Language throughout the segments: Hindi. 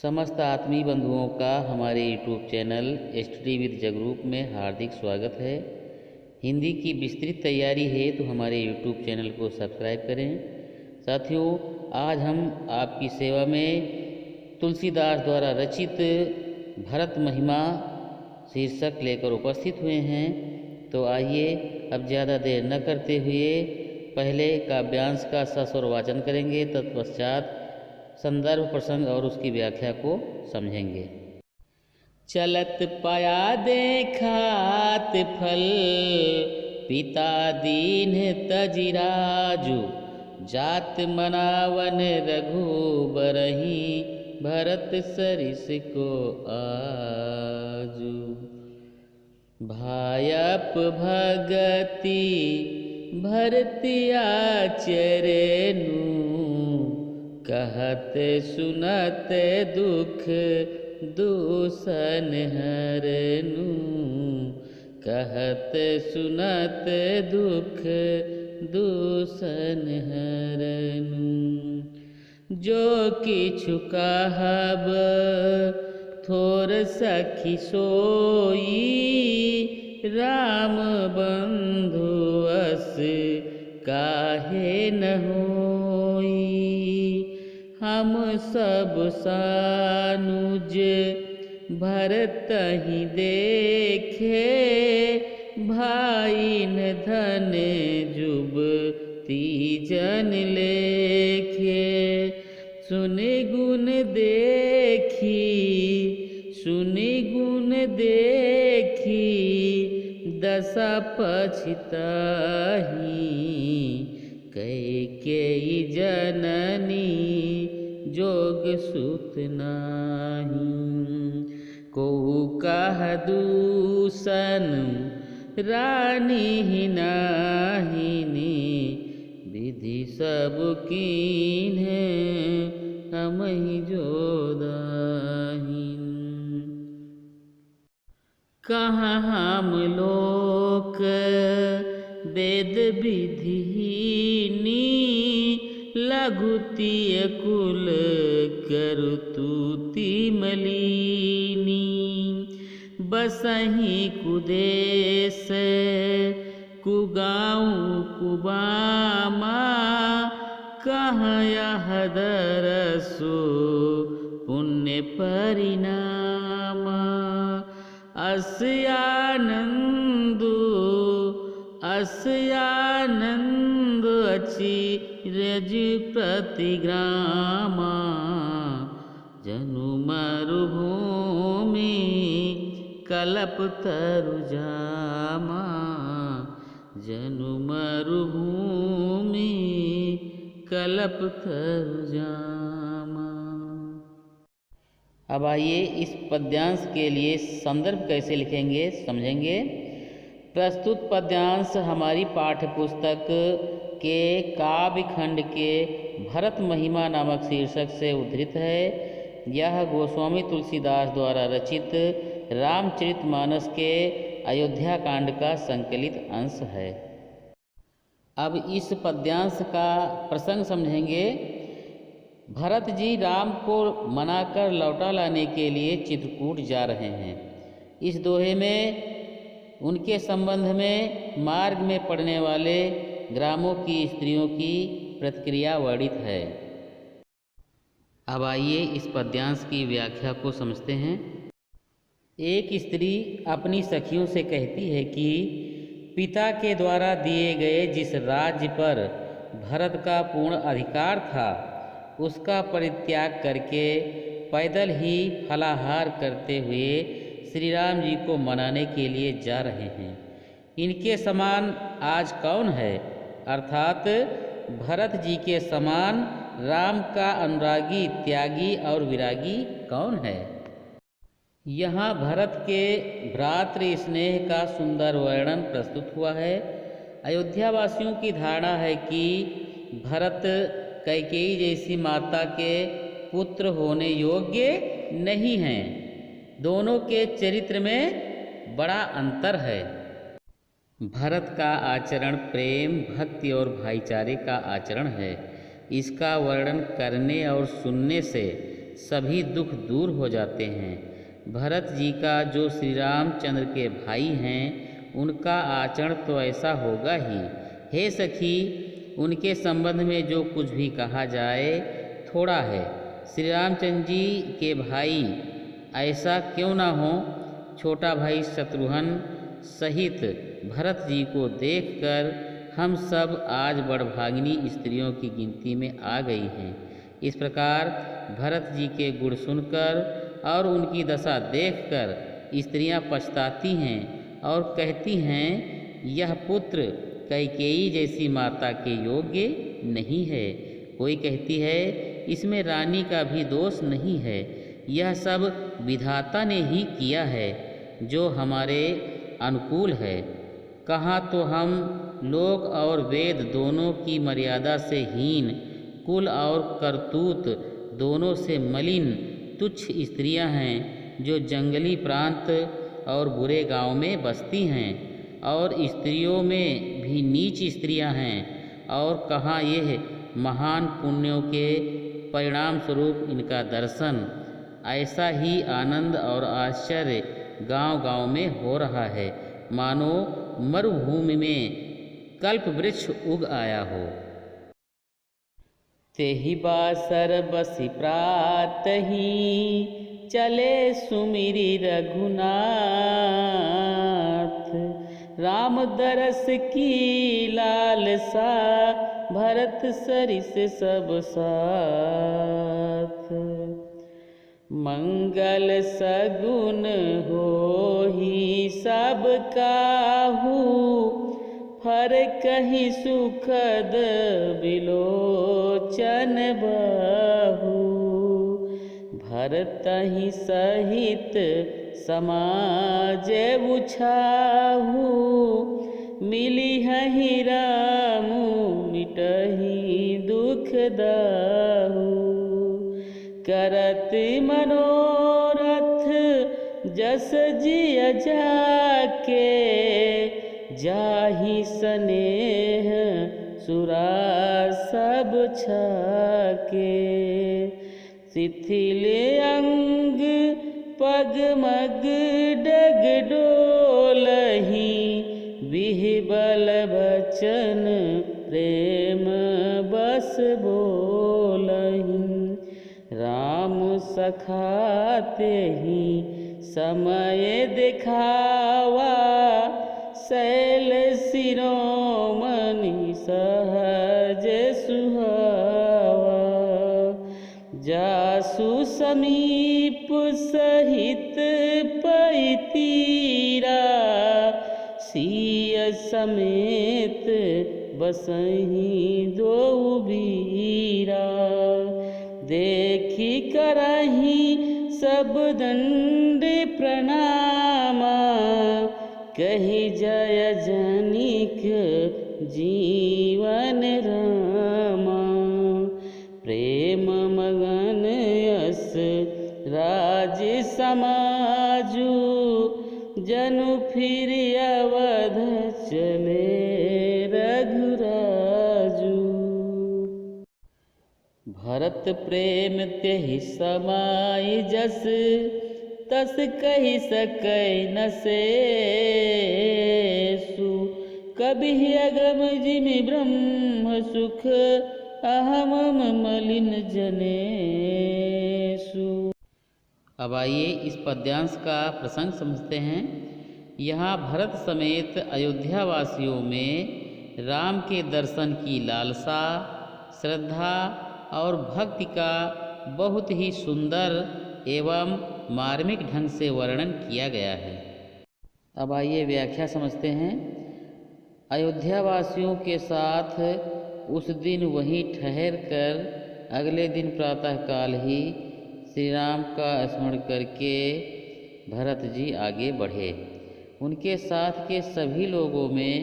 समस्त आत्मीय बंधुओं का हमारे YouTube channel study with Jagroop में हार्दिक स्वागत है। हिंदी की विस्तृत तैयारी है तो हमारे YouTube चैनल को सब्सक्राइब करें। साथियों, आज हम आपकी सेवा में तुलसीदास द्वारा रचित भरत महिमा शीर्षक लेकर उपस्थित हुए हैं। तो आइए अब ज़्यादा देर न करते हुए पहले काव्यांश का सस्वर वाचन करेंगे, तत्पश्चात संदर्भ प्रसंग और उसकी व्याख्या को समझेंगे। चलत पाया देखात फल, पिता दीन तजिराजु, जात मनावन रघुबरहि, भरत सरिस को आजु। भायप भगति भरति आचरेनु, कहत सुनत दुख दूषण हरनु, कहत सुनत दुख दूषण हरनु। जो किछु कहब थोर सखी सोई, राम बंधु अस काहे न होई। हम सब सानुज भरतहि देखे, भाई न धन जुबती जन लेखे। सुनि गुण देखी, सुनि गुण देखी, दशा पछिताहि, कैकेयी जननी जोग सुत नाही। को कह दूषण रानी नाहिनी, विधि सब कीन्हे हमहि जोदाहिन। कहाँ हम लोक वेद विधिहीनी, लघुतिय कुल करुतुति मलिनी। बसहि कुदेश कुगाँव कुबामा, कहाँ यह दरसो पुण्य परिणामा। अस्यानंदु अस्यानंद अचिरज प्रतिग्रामा, जनु मरुभूमि कलप तरु जामा, जनु मरुभूमि कलप तरु जामा। अब आइए इस पद्यांश के लिए संदर्भ कैसे लिखेंगे समझेंगे। प्रस्तुत पद्यांश हमारी पाठ्य पुस्तक के काव्य खंड के भरत महिमा नामक शीर्षक से उद्धृत है। यह गोस्वामी तुलसीदास द्वारा रचित रामचरितमानस के अयोध्या कांड का संकलित अंश है। अब इस पद्यांश का प्रसंग समझेंगे। भरत जी राम को मनाकर लौटा लाने के लिए चित्रकूट जा रहे हैं। इस दोहे में उनके संबंध में मार्ग में पड़ने वाले ग्रामों की स्त्रियों की प्रतिक्रिया वर्णित है। अब आइए इस पद्यांश की व्याख्या को समझते हैं। एक स्त्री अपनी सखियों से कहती है कि पिता के द्वारा दिए गए जिस राज्य पर भरत का पूर्ण अधिकार था, उसका परित्याग करके पैदल ही फलाहार करते हुए श्री राम जी को मनाने के लिए जा रहे हैं। इनके समान आज कौन है? अर्थात भरत जी के समान राम का अनुरागी, त्यागी और विरागी कौन है? यहाँ भरत के भ्रातृ स्नेह का सुंदर वर्णन प्रस्तुत हुआ है। अयोध्यावासियों की धारणा है कि भरत कैकेयी जैसी माता के पुत्र होने योग्य नहीं हैं। दोनों के चरित्र में बड़ा अंतर है। भरत का आचरण प्रेम, भक्ति और भाईचारे का आचरण है। इसका वर्णन करने और सुनने से सभी दुख दूर हो जाते हैं। भरत जी का जो श्री रामचंद्र के भाई हैं उनका आचरण तो ऐसा होगा ही। हे सखी, उनके संबंध में जो कुछ भी कहा जाए थोड़ा है। श्री रामचंद्र जी के भाई ऐसा क्यों ना हो। छोटा भाई शत्रुघ्न सहित भरत जी को देखकर हम सब आज बड़भागिनी स्त्रियों की गिनती में आ गई हैं। इस प्रकार भरत जी के गुण सुनकर और उनकी दशा देखकर स्त्रियां पछताती हैं और कहती हैं, यह पुत्र कैकेयी जैसी माता के योग्य नहीं है। कोई कहती है, इसमें रानी का भी दोष नहीं है, यह सब विधाता ने ही किया है जो हमारे अनुकूल है। कहाँ तो हम लोक और वेद दोनों की मर्यादा से हीन, कुल और करतूत दोनों से मलिन तुच्छ स्त्रियां हैं जो जंगली प्रांत और बुरे गांव में बसती हैं, और स्त्रियों में भी नीच स्त्रियां हैं। और कहाँ यह महान पुण्यों के परिणाम स्वरूप इनका दर्शन, ऐसा ही आनंद और आश्चर्य गांव-गांव में हो रहा है, मानो मरुभूमि में कल्प वृक्ष उग आया हो। तेहि बासर बसी प्रातहि, चले सुमिरि रघुनाथ। राम दरस की लालसा, भरत सरिस सब साथ। मंगल सगुन होहि सब काहू, फर कहीं सुखद बिलोचन बहू। भरतहि सहित समाज उछाहू, मिली हहि रामु मिटहि दुख दाहू। करत मनोरथ जस जिय जाके, जाहि स्नेह सुरा सब छाके। शिथिल अंग पग मग डग डोलहि, विह्वल बचन प्रेम बस बोलहि। राम सखा तेहि समय दिखावा, शैल शिरोमणि सहज सुहावा। जासु समीप सहित पैतीरा, सिय समेत बसहि दो बीरा। देखी करहि सब दंड प्रणामा, कहि जय जनिक जीवन रामा। प्रेम मगन यस राज समाजू, जनु फिर अवध चले रघुराजू। भरत प्रेम तेहि समाय जस, तस कहि सकै न सेसु। कबि अगम जिमि ब्रह्म सुख, अहमम मलिन जनेसु। अब आइए इस पद्यांश का प्रसंग समझते हैं। यहाँ भरत समेत अयोध्या वासियों में राम के दर्शन की लालसा, श्रद्धा और भक्ति का बहुत ही सुंदर एवं मार्मिक ढंग से वर्णन किया गया है। अब आइए व्याख्या समझते हैं। अयोध्या वासियों के साथ उस दिन वहीं ठहर कर अगले दिन प्रातःकाल ही श्री राम का स्मरण करके भरत जी आगे बढ़े। उनके साथ के सभी लोगों में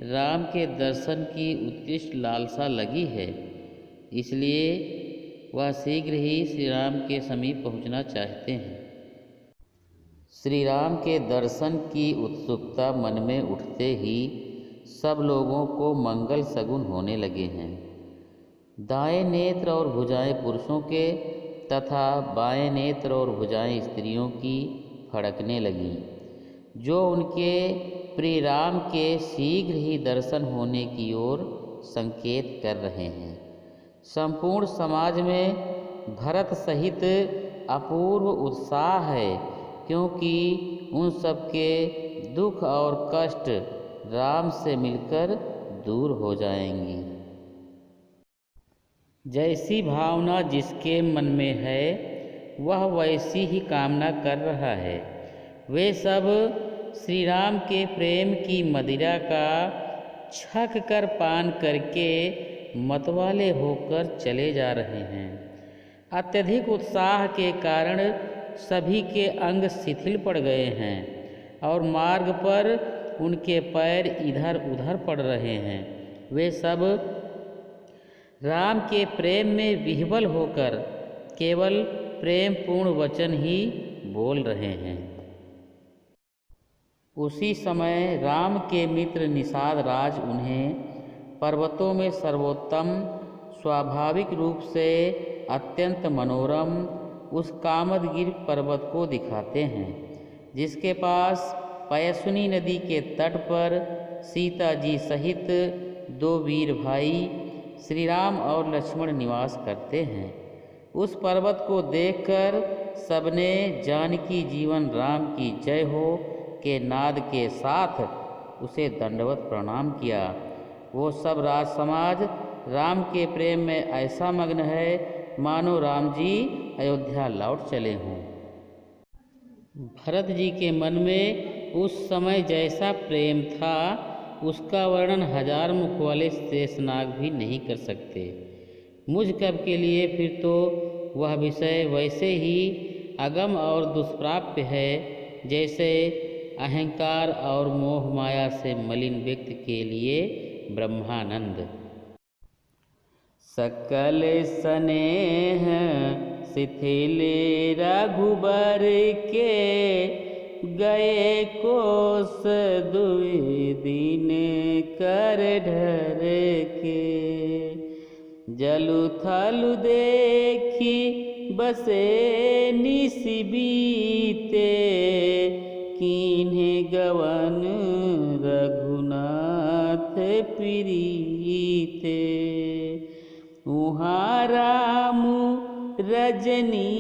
राम के दर्शन की उत्कृष्ट लालसा लगी है, इसलिए वह शीघ्र ही श्री राम के समीप पहुंचना चाहते हैं। श्री राम के दर्शन की उत्सुकता मन में उठते ही सब लोगों को मंगल सगुन होने लगे हैं। दाएं नेत्र और भुजाएं पुरुषों के तथा बाएं नेत्र और भुजाएं स्त्रियों की फड़कने लगीं, जो उनके प्रिय राम के शीघ्र ही दर्शन होने की ओर संकेत कर रहे हैं। संपूर्ण समाज में भरत सहित अपूर्व उत्साह है, क्योंकि उन सबके दुख और कष्ट राम से मिलकर दूर हो जाएंगी। जैसी भावना जिसके मन में है वह वैसी ही कामना कर रहा है। वे सब श्री राम के प्रेम की मदिरा का छक कर पान करके मतवाले होकर चले जा रहे हैं। अत्यधिक उत्साह के कारण सभी के अंग शिथिल पड़ गए हैं और मार्ग पर उनके पैर इधर उधर पड़ रहे हैं। वे सब राम के प्रेम में विह्वल होकर केवल प्रेम पूर्ण वचन ही बोल रहे हैं। उसी समय राम के मित्र निषाद राज उन्हें पर्वतों में सर्वोत्तम, स्वाभाविक रूप से अत्यंत मनोरम उस कामदगिरि पर्वत को दिखाते हैं, जिसके पास पयस्विनी नदी के तट पर सीता जी सहित 2 वीर भाई श्री राम और लक्ष्मण निवास करते हैं। उस पर्वत को देखकर सबने जानकी जीवन राम की जय हो के नाद के साथ उसे दंडवत प्रणाम किया। वो सब राज समाज राम के प्रेम में ऐसा मग्न है मानो राम जी अयोध्या लौट चले हों। भरत जी के मन में उस समय जैसा प्रेम था उसका वर्णन 1000 मुख वाले शेषनाग भी नहीं कर सकते। मुझ कब के लिए फिर तो वह विषय वैसे ही अगम और दुष्प्राप्य है जैसे अहंकार और मोह माया से मलिन व्यक्ति के लिए ब्रह्मानंद। सकल स्नेह शिथिल रघुबर के गए कोस 2 दिन कर ढर के। जलु थलु देखी बसे निस बीते कीन्हे गवन रघुनाथ प्रीते। उहाँ राम रजनी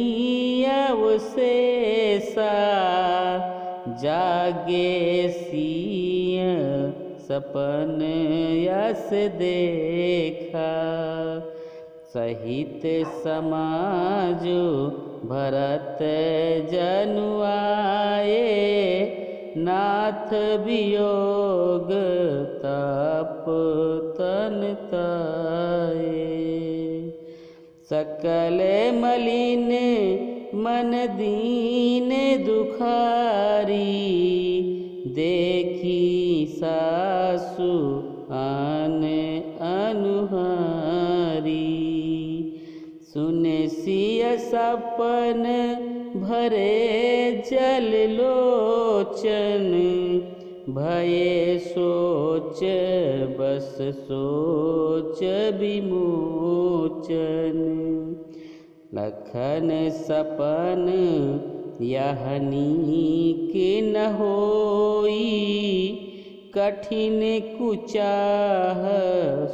अवशेषा जागे सिय सपन यस देखा। सहित समाजो भरत जनु आए नाथ वियोग ताप तन ताए। सकल मलिन मन दीन दुखारी देखी सासु आन अनुहारी। सुन सिय सपन भरे जल लोचन भये सोच बस सोच विमोचन। लखन सपन यह नीक न होई कठिन कुचाह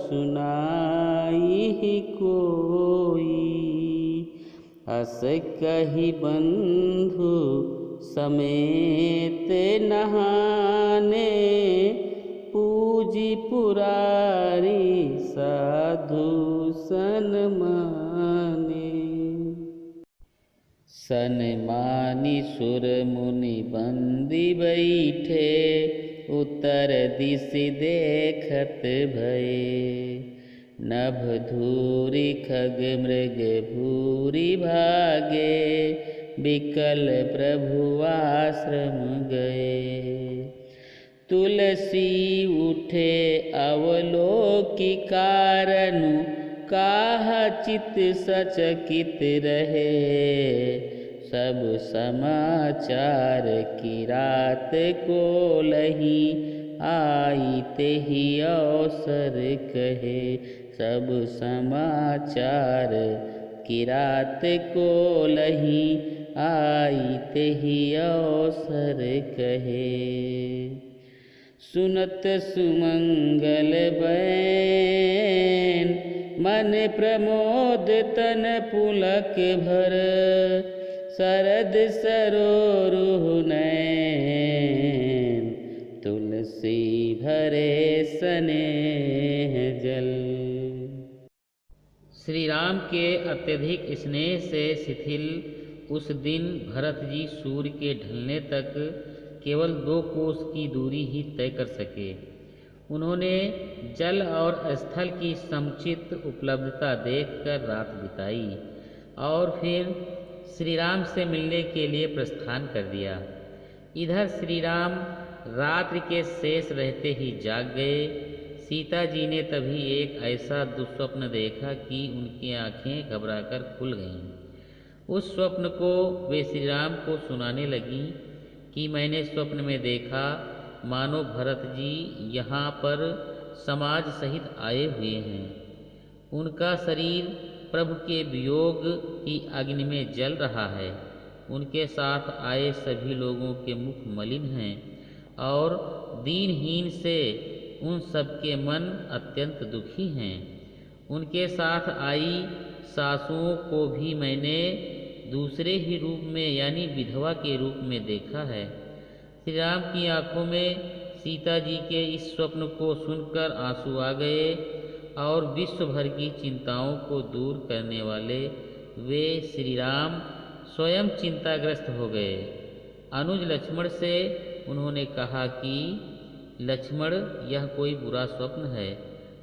सुनाई कोई। अस कही बंधु समेत नहाने पूजी पुरारी साधु सन्माने। सन्मानी सुर मुनि बंदी बैठे उत्तर दिश देखत भये। नभ धूरी खग मृग भूरी भागे बिकल प्रभु आश्रम गए। तुलसी उठे अवलोकी कारणु काहा चित सचकित रहे। सब समाचार की रात को लही आई तेहि अवसर कहे। सब समाचार कि रात को लही आई तेहि अवसर कहे। सुनत सुमंगल बैन मन प्रमोद तन पुलक भर। शरद सरोरुह नैन तुलसी भरे स्नेह जल। श्री राम के अत्यधिक स्नेह से शिथिल उस दिन भरत जी सूर्य के ढलने तक केवल 2 कोस की दूरी ही तय कर सके। उन्होंने जल और स्थल की समुचित उपलब्धता देखकर रात बिताई और फिर श्री राम से मिलने के लिए प्रस्थान कर दिया। इधर श्री राम रात्रि के शेष रहते ही जाग गए। सीता जी ने तभी एक ऐसा दुस्वप्न देखा कि उनकी आंखें घबराकर खुल गईं। उस स्वप्न को वे श्री राम को सुनाने लगीं कि मैंने स्वप्न में देखा मानो भरत जी यहाँ पर समाज सहित आए हुए हैं। उनका शरीर प्रभु के वियोग की अग्नि में जल रहा है। उनके साथ आए सभी लोगों के मुख मलिन हैं और दीनहीन से उन सबके मन अत्यंत दुखी हैं। उनके साथ आई सासुओं को भी मैंने दूसरे ही रूप में यानी विधवा के रूप में देखा है। श्री राम की आंखों में सीता जी के इस स्वप्न को सुनकर आंसू आ गए और विश्व भर की चिंताओं को दूर करने वाले वे श्री राम स्वयं चिंताग्रस्त हो गए। अनुज लक्ष्मण से उन्होंने कहा कि लक्ष्मण, यह कोई बुरा स्वप्न है।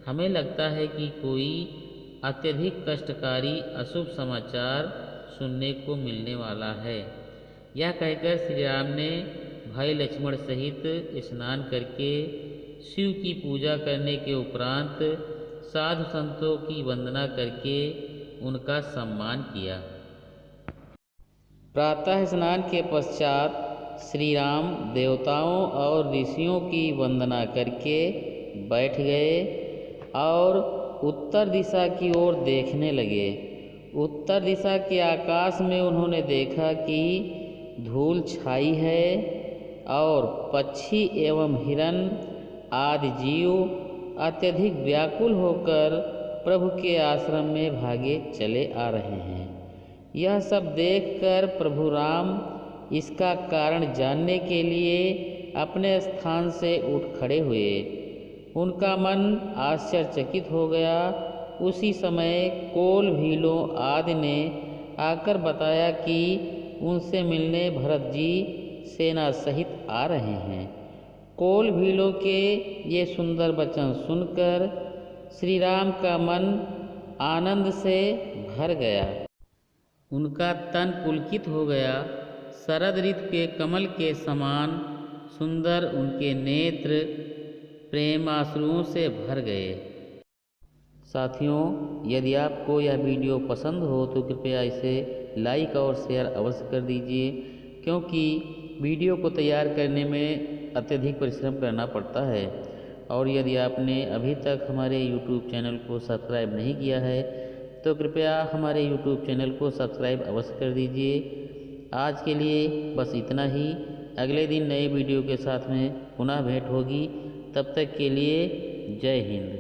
हमें लगता है कि कोई अत्यधिक कष्टकारी अशुभ समाचार सुनने को मिलने वाला है। यह कहकर श्री राम ने भाई लक्ष्मण सहित स्नान करके शिव की पूजा करने के उपरांत साधु संतों की वंदना करके उनका सम्मान किया। प्रातः स्नान के पश्चात श्री राम देवताओं और ऋषियों की वंदना करके बैठ गए और उत्तर दिशा की ओर देखने लगे। उत्तर दिशा के आकाश में उन्होंने देखा कि धूल छाई है और पक्षी एवं हिरण आदि जीव अत्यधिक व्याकुल होकर प्रभु के आश्रम में भागे चले आ रहे हैं। यह सब देखकर प्रभु राम इसका कारण जानने के लिए अपने स्थान से उठ खड़े हुए। उनका मन आश्चर्यचकित हो गया। उसी समय कोल भीलों आदि ने आकर बताया कि उनसे मिलने भरत जी सेना सहित आ रहे हैं। कोल भीलों के ये सुंदर वचन सुनकर श्री राम का मन आनंद से भर गया। उनका तन पुलकित हो गया। शरद ऋतु के कमल के समान सुंदर उनके नेत्र प्रेमाश्रुओं से भर गए। साथियों, यदि आपको यह वीडियो पसंद हो तो कृपया इसे लाइक और शेयर अवश्य कर दीजिए, क्योंकि वीडियो को तैयार करने में अत्यधिक परिश्रम करना पड़ता है। और यदि आपने अभी तक हमारे YouTube चैनल को सब्सक्राइब नहीं किया है तो कृपया हमारे YouTube चैनल को सब्सक्राइब अवश्य कर दीजिए। आज के लिए बस इतना ही। अगले दिन नए वीडियो के साथ में पुनः भेंट होगी। तब तक के लिए जय हिंद।